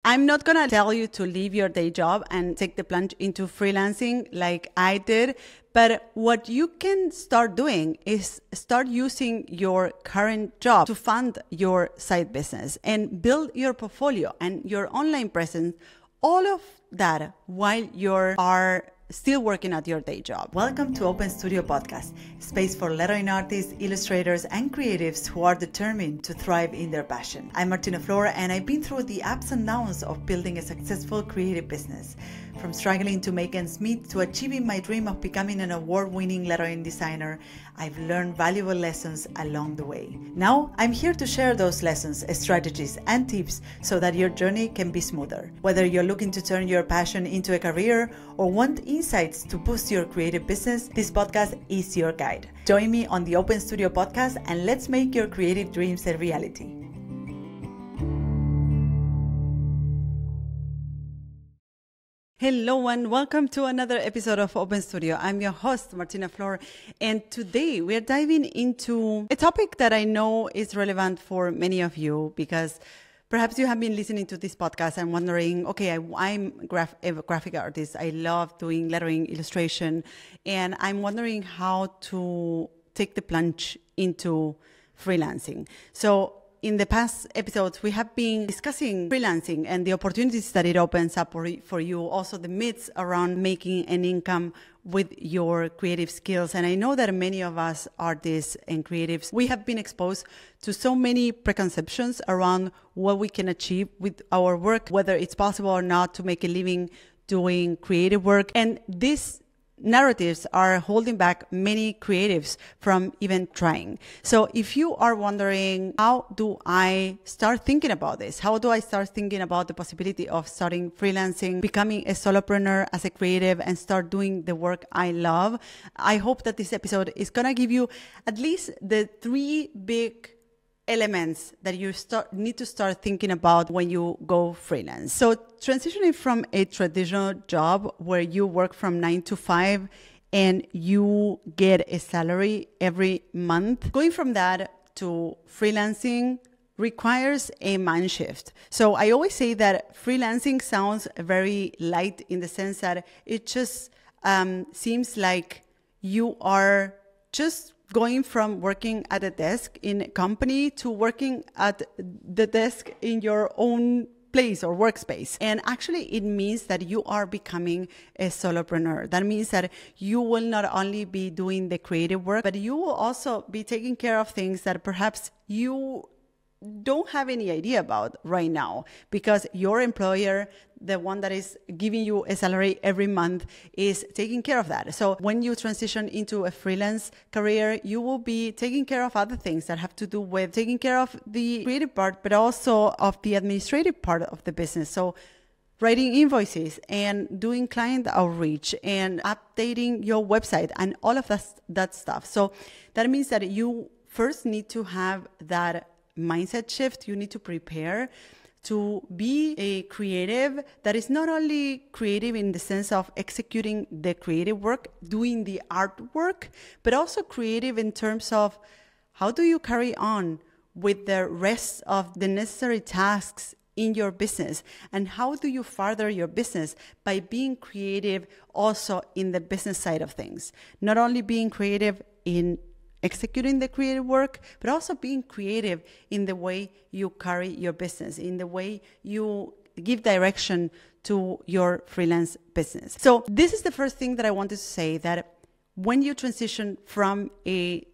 I'm not going to tell you to leave your day job and take the plunge into freelancing like I did. But what you can start doing is start using your current job to fund your side business and build your portfolio and your online presence, all of that while you are still working at your day job. Welcome to Open Studio Podcast, space for lettering artists, illustrators, and creatives who are determined to thrive in their passion. I'm Martina Flor, and I've been through the ups and downs of building a successful creative business. From struggling to make ends meet to achieving my dream of becoming an award-winning lettering designer, I've learned valuable lessons along the way. Now, I'm here to share those lessons, strategies, and tips so that your journey can be smoother. Whether you're looking to turn your passion into a career or want insights to boost your creative business, this podcast is your guide. Join me on the Open Studio Podcast and let's make your creative dreams a reality. Hello and welcome to another episode of Open Studio. I'm your host, Martina Flor, and today we're diving into a topic that I know is relevant for many of you because perhaps you have been listening to this podcast and wondering, okay, I'm a graphic artist. I love doing lettering, illustration, and I'm wondering how to take the plunge into freelancing. So in the past episodes, we have been discussing freelancing and the opportunities that it opens up for you, also the myths around making an income with your creative skills. And I know that many of us artists and creatives, we have been exposed to so many preconceptions around what we can achieve with our work, whether it's possible or not to make a living doing creative work. And this narratives are holding back many creatives from even trying. So if you are wondering, how do I start thinking about this? How do I start thinking about the possibility of starting freelancing, becoming a solopreneur as a creative and start doing the work I love? I hope that this episode is going to give you at least the three big elements that you need to start thinking about when you go freelance. So transitioning from a traditional job where you work from 9 to 5 and you get a salary every month, going from that to freelancing requires a mind shift. So I always say that freelancing sounds very light in the sense that it just seems like you are just going from working at a desk in a company to working at the desk in your own place or workspace. And actually, it means that you are becoming a solopreneur. That means that you will not only be doing the creative work, but you will also be taking care of things that perhaps you don't have any idea about right now because your employer, the one that is giving you a salary every month, is taking care of that. So when you transition into a freelance career, you will be taking care of other things that have to do with taking care of the creative part, but also of the administrative part of the business. So writing invoices and doing client outreach and updating your website and all of that stuff. So that means that you first need to have that mindset shift. You need to prepare to be a creative that is not only creative in the sense of executing the creative work, doing the artwork, but also creative in terms of how do you carry on with the rest of the necessary tasks in your business, and how do you further your business by being creative also in the business side of things. Not only being creative in executing the creative work, but also being creative in the way you carry your business, in the way you give direction to your freelance business. So this is the first thing that I wanted to say, that when you transition from a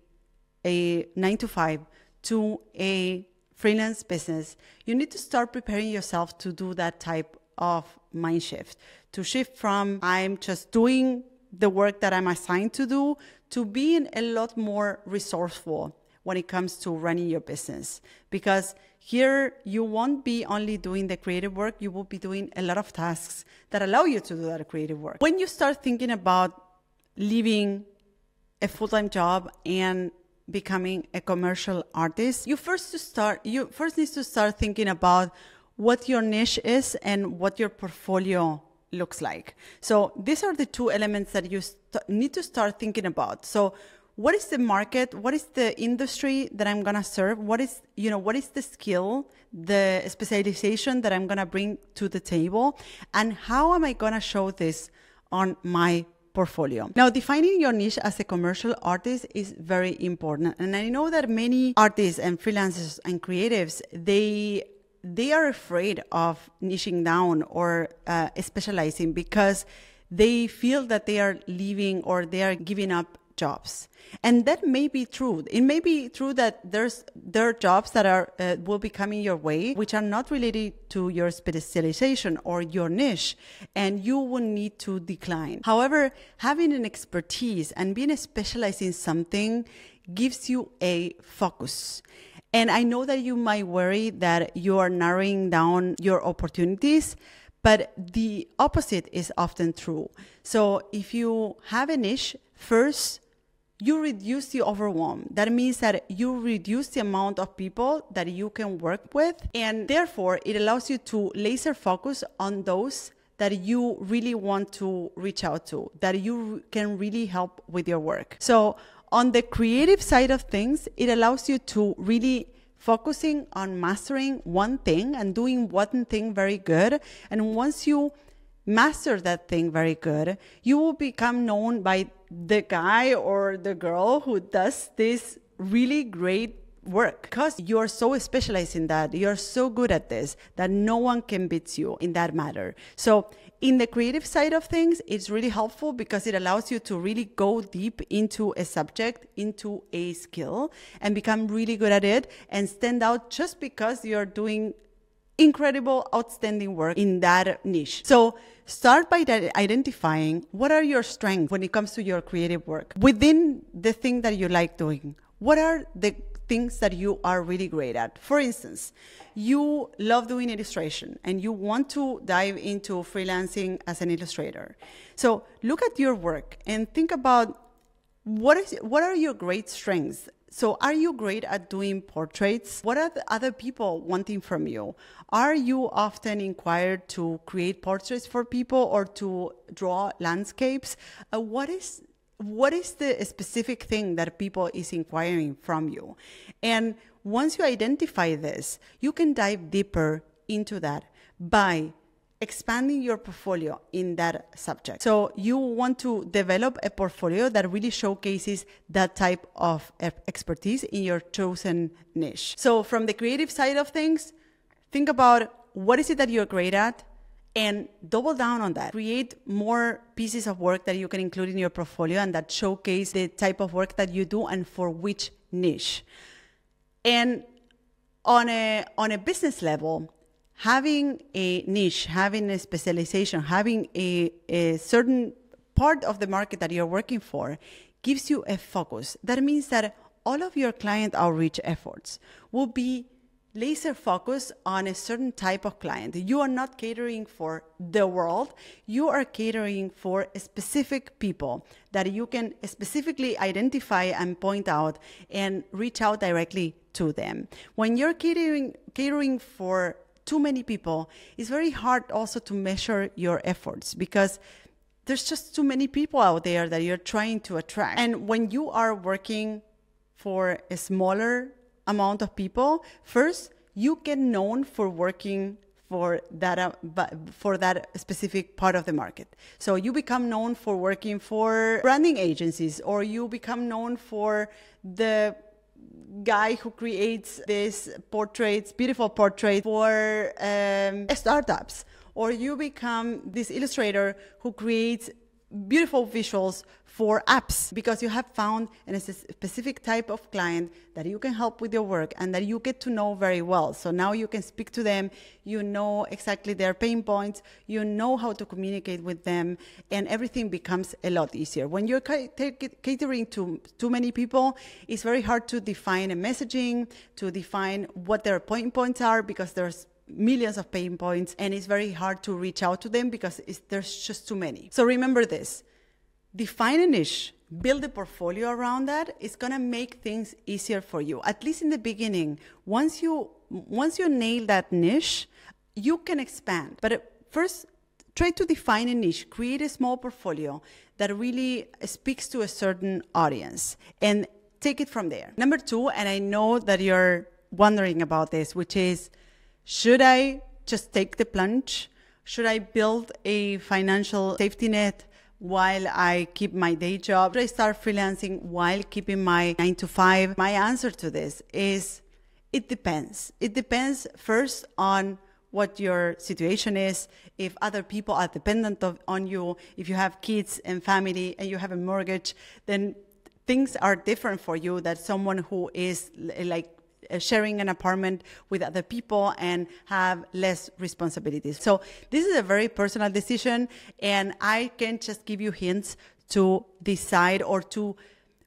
9 to 5 to a freelance business, you need to start preparing yourself to do that type of mind shift, to shift from I'm just doing the work that I'm assigned to do to being a lot more resourceful when it comes to running your business. Because here you won't be only doing the creative work, you will be doing a lot of tasks that allow you to do that creative work. When you start thinking about leaving a full-time job and becoming a commercial artist, you first need to start thinking about what your niche is and what your portfolio looks like. So these are the two elements that you need to start thinking about. So what is the market? What is the industry that I'm going to serve? What is the skill the specialization that I'm going to bring to the table, and how am I going to show this on my portfolio. Now, defining your niche as a commercial artist is very important. And I know that many artists and freelancers and creatives, they are afraid of niching down or specializing because they feel that they are leaving or they are giving up jobs. And that may be true. It may be true that there are jobs that will be coming your way, which are not related to your specialization or your niche, and you will need to decline. However, having an expertise and being specialized in something gives you a focus. And I know that you might worry that you are narrowing down your opportunities, but the opposite is often true. So if you have a niche, first, you reduce the overwhelm. That means that you reduce the amount of people that you can work with, and therefore it allows you to laser focus on those that you really want to reach out to, that you can really help with your work. So on the creative side of things, it allows you to really focusing on mastering one thing and doing one thing very good. And once you master that thing very good, you will become known by the guy or the girl who does this really great work, because you're so specialized in that, you're so good at this that no one can beat you in that matter. So in the creative side of things, it's really helpful because it allows you to really go deep into a subject, into a skill, and become really good at it and stand out just because you're doing incredible, outstanding work in that niche. So start by identifying what are your strengths when it comes to your creative work. Within the thing that you like doing, what are the things that you are really great at? For instance, you love doing illustration and you want to dive into freelancing as an illustrator. So look at your work and think about what are your great strengths. So are you great at doing portraits? What are the other people wanting from you? Are you often inquired to create portraits for people or to draw landscapes? What is the specific thing that people is inquiring from you? And once you identify this, you can dive deeper into that by expanding your portfolio in that subject. So you want to develop a portfolio that really showcases that type of expertise in your chosen niche. So from the creative side of things, think about what is it that you're great at and double down on that. Create more pieces of work that you can include in your portfolio and that showcase the type of work that you do and for which niche. And on a business level, having a niche, having a specialization, having a certain part of the market that you're working for gives you a focus. That means that all of your client outreach efforts will be laser focused on a certain type of client. You are not catering for the world. You are catering for specific people that you can specifically identify and point out and reach out directly to them. When you're catering for too many people, it's very hard also to measure your efforts because there's just too many people out there that you're trying to attract. And when you are working for a smaller amount of people, first, you get known for working for that specific part of the market. So you become known for working for branding agencies, or you become known for the guy who creates these portraits, beautiful portraits for startups, or you become this illustrator who creates beautiful visuals for apps because you have found a specific type of client that you can help with your work and that you get to know very well. So now you can speak to them, you know exactly their pain points, you know how to communicate with them, and everything becomes a lot easier. When you're catering to too many people, it's very hard to define a messaging, to define what their pain points are because there's millions of pain points and it's very hard to reach out to them because there's just too many. So remember this. Define a niche, build a portfolio around that. It's going to make things easier for you, at least in the beginning. Once you nail that niche, you can expand. But first, try to define a niche, create a small portfolio that really speaks to a certain audience and take it from there. Number two, and I know that you're wondering about this, which is Should I just take the plunge? Should I build a financial safety net while I keep my day job? Should I start freelancing while keeping my 9 to 5? My answer to this is it depends. It depends first on what your situation is, if other people are dependent on you, if you have kids and family and you have a mortgage, then things are different for you than someone who is like sharing an apartment with other people and have less responsibilities. So this is a very personal decision, and I can just give you hints to decide, or to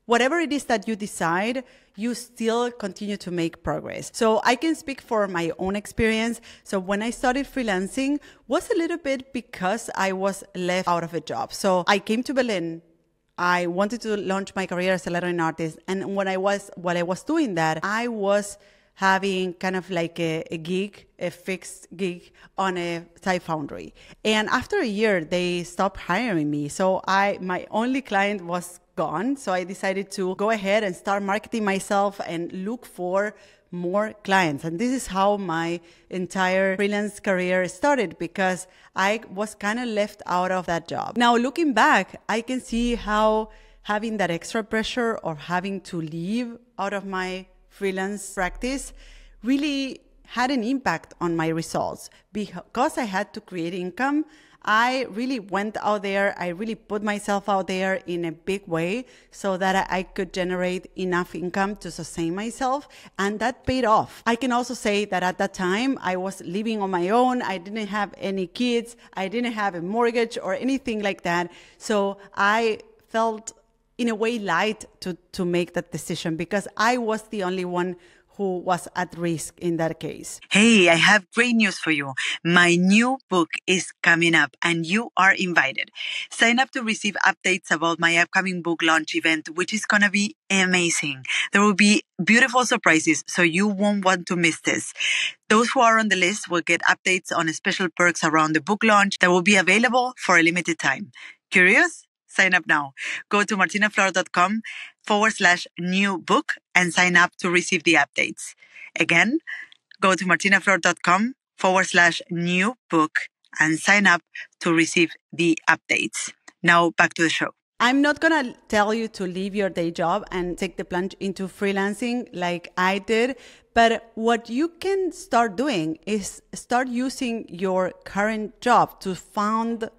whatever it is that you decide, you still continue to make progress. So I can speak for my own experience. So when I started freelancing was a little bit because I was left out of a job. So I came to Berlin. I wanted to launch my career as a lettering artist. And while I was doing that, I was having kind of like a fixed gig on a Thai foundry. And after a year, they stopped hiring me. So my only client was gone. So I decided to go ahead and start marketing myself and look for more clients. And this is how my entire freelance career started, because I was kind of left out of that job. Now, looking back, I can see how having that extra pressure or having to leave out of my freelance practice really had an impact on my results. Because I had to create income, I really went out there. I really put myself out there in a big way so that I could generate enough income to sustain myself. And that paid off. I can also say that at that time, I was living on my own. I didn't have any kids. I didn't have a mortgage or anything like that. So I felt in a way light to make that decision, because I was the only one who was at risk in that case. Hey, I have great news for you. My new book is coming up and you are invited. Sign up to receive updates about my upcoming book launch event, which is going to be amazing. There will be beautiful surprises, so you won't want to miss this. Those who are on the list will get updates on special perks around the book launch that will be available for a limited time. Curious? Sign up now. Go to martinaflor.com/new book and sign up to receive the updates. Again, go to martinaflor.com/new book and sign up to receive the updates. Now back to the show. I'm not going to tell you to leave your day job and take the plunge into freelancing like I did. But what you can start doing is start using your current job to fund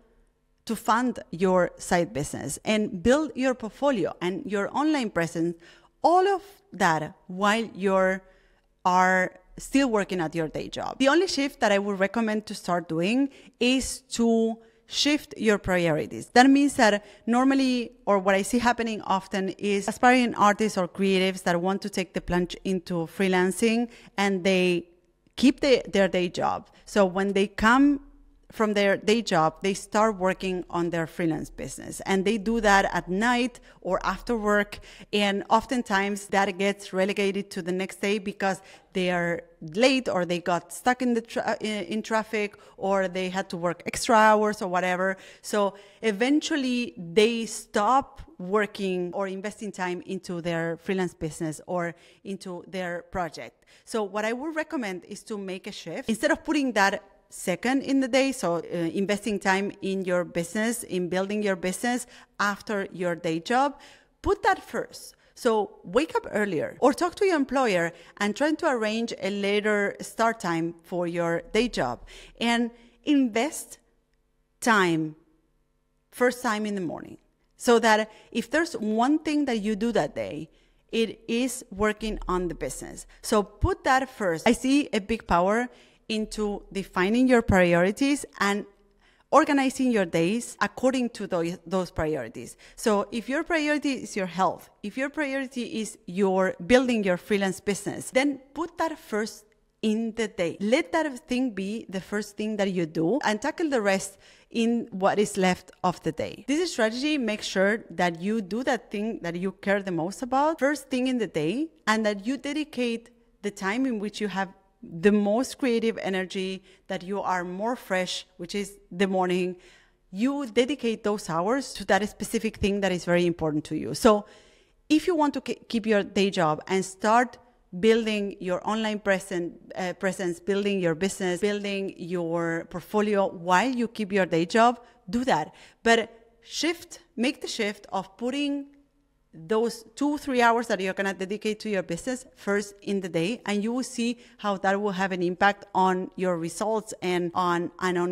your side business and build your portfolio and your online presence, all of that while you are still working at your day job. The only shift that I would recommend to start doing is to shift your priorities. That means that normally, or what I see happening often, is aspiring artists or creatives that want to take the plunge into freelancing and they keep their day job. So when they come from their day job, they start working on their freelance business, and they do that at night or after work. And oftentimes that gets relegated to the next day because they are late, or they got stuck in in traffic, or they had to work extra hours or whatever. So eventually they stop working or investing time into their freelance business or into their project. So what I would recommend is to make a shift. Instead of putting that second in the day, so investing time in your business, in building your business after your day job, put that first. So wake up earlier or talk to your employer and try to arrange a later start time for your day job, and invest time first time in the morning, so that if there's one thing that you do that day, it is working on the business. So put that first. I see a big power into defining your priorities and organizing your days according to those priorities. So if your priority is your health, if your priority is your building your freelance business, then put that first in the day. Let that thing be the first thing that you do, and tackle the rest in what is left of the day. This strategy makes sure that you do that thing that you care the most about first thing in the day, and that you dedicate the time in which you have the most creative energy, that you are more fresh, which is the morning. You dedicate those hours to that specific thing that is very important to you. So if you want to keep your day job and start building your online presence, building your business, building your portfolio while you keep your day job, do that. But make the shift of putting those 2-3 hours that you're going to dedicate to your business first in the day, and you will see how that will have an impact on your results and on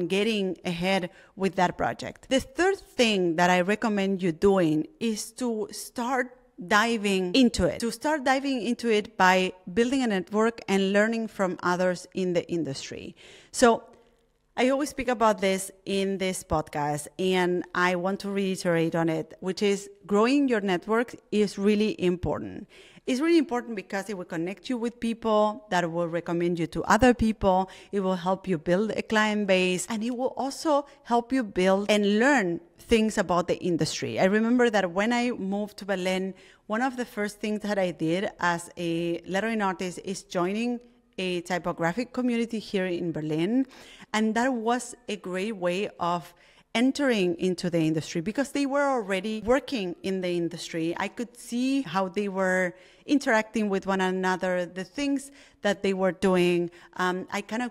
getting ahead with that project. The third thing that I recommend you doing is to start diving into it by building a network and learning from others in the industry. So I always speak about this in this podcast, and I want to reiterate on it, which is growing your network is really important. It's really important because it will connect you with people that will recommend you to other people. It will help you build a client base, and it will also help you build and learn things about the industry. I remember that when I moved to Berlin, one of the first things that I did as a lettering artist is joining a typographic community here in Berlin. And that was a great way of entering into the industry because they were already working in the industry. I could see how they were interacting with one another, the things that they were doing. I kind of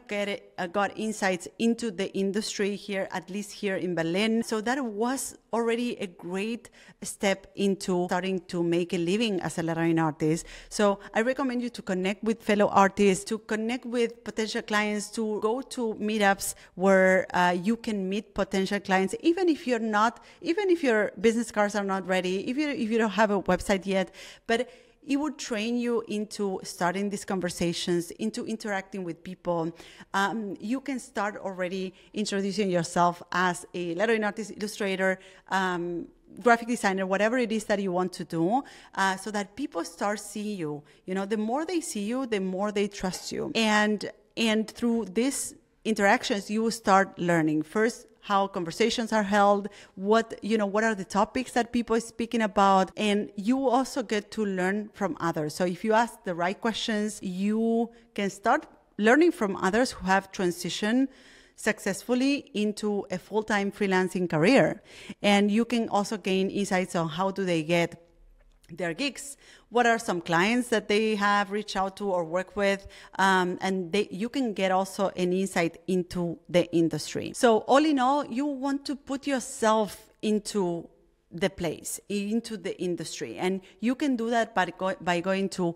got insights into the industry here, at least here in Berlin. So that was already a great step into starting to make a living as a lettering artist. So I recommend you to connect with fellow artists, to connect with potential clients, to go to meetups where you can meet potential clients, even if your business cards are not ready, if you don't have a website yet, but it would train you into starting these conversations, into interacting with people. You can start already introducing yourself as a lettering artist, illustrator, graphic designer, whatever it is that you want to do, so that people start seeing you. The more they see you, the more they trust you. And through these interactions, you will start learning. First, how conversations are held, what are the topics that people are speaking about, and you also get to learn from others. So if you ask the right questions, you can start learning from others who have transitioned successfully into a full-time freelancing career. And you can also gain insights on how do they get their gigs, what are some clients that they have reached out to or work with, and you can get also an insight into the industry. So all in all, you want to put yourself into the place, into the industry, and you can do that by going to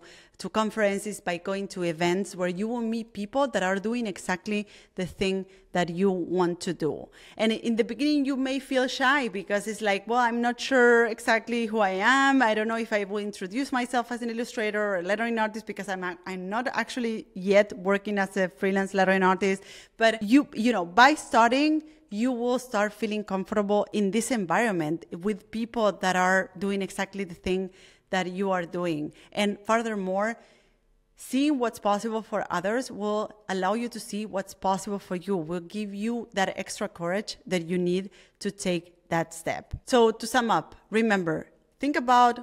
conferences, by going to events where you will meet people that are doing exactly the thing that you want to do. And in the beginning, you may feel shy because it's like, well, I'm not sure exactly who I am. I don't know if I will introduce myself as an illustrator or a lettering artist because I'm not actually yet working as a freelance lettering artist. But by starting, you will start feeling comfortable in this environment with people that are doing exactly the thing that you are doing. And furthermore, seeing what's possible for others will allow you to see what's possible for you, will give you that extra courage that you need to take that step. So to sum up, remember, think about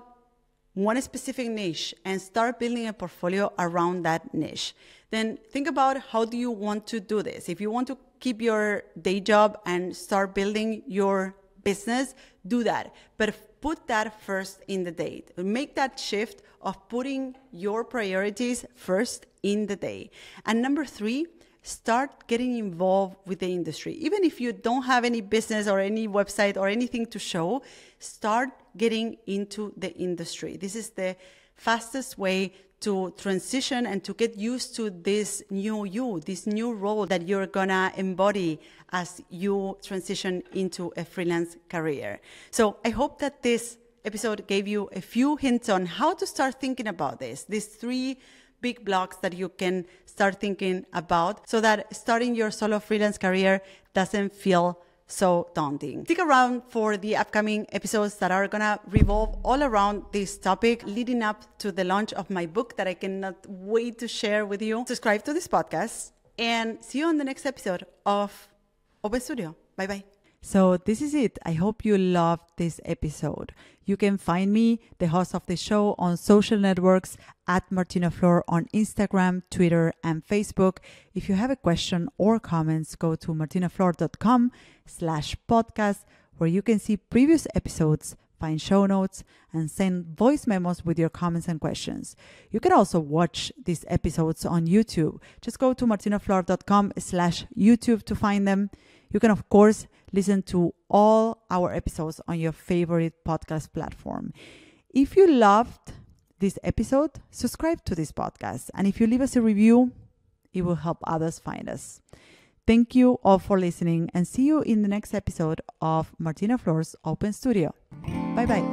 one specific niche and start building a portfolio around that niche. Then think about how do you want to do this. If you want to keep your day job and start building your business, do that. But put that first in the day. Make that shift of putting your priorities first in the day. And number 3, start getting involved with the industry. Even if you don't have any business or any website or anything to show, start getting into the industry. This is the fastest way to transition and to get used to this new role that you're gonna embody as you transition into a freelance career. So I hope that this episode gave you a few hints on how to start thinking about these 3 big blocks that you can start thinking about so that starting your solo freelance career doesn't feel so daunting. Stick around for the upcoming episodes that are gonna revolve all around this topic leading up to the launch of my book that I cannot wait to share with you. Subscribe to this podcast and see you on the next episode of Open Studio. Bye-bye. So this is it. I hope you loved this episode. You can find me, the host of the show, on social networks at Martina Flor on Instagram, Twitter, and Facebook. If you have a question or comments, go to martinaflor.com/podcast, where you can see previous episodes, find show notes, and send voice memos with your comments and questions. You can also watch these episodes on YouTube. Just go to martinaflor.com/YouTube to find them. You can, of course, listen to all our episodes on your favorite podcast platform. If you loved this episode, subscribe to this podcast. And if you leave us a review, it will help others find us. Thank you all for listening, and see you in the next episode of Martina Flor's Open Studio. Bye-bye.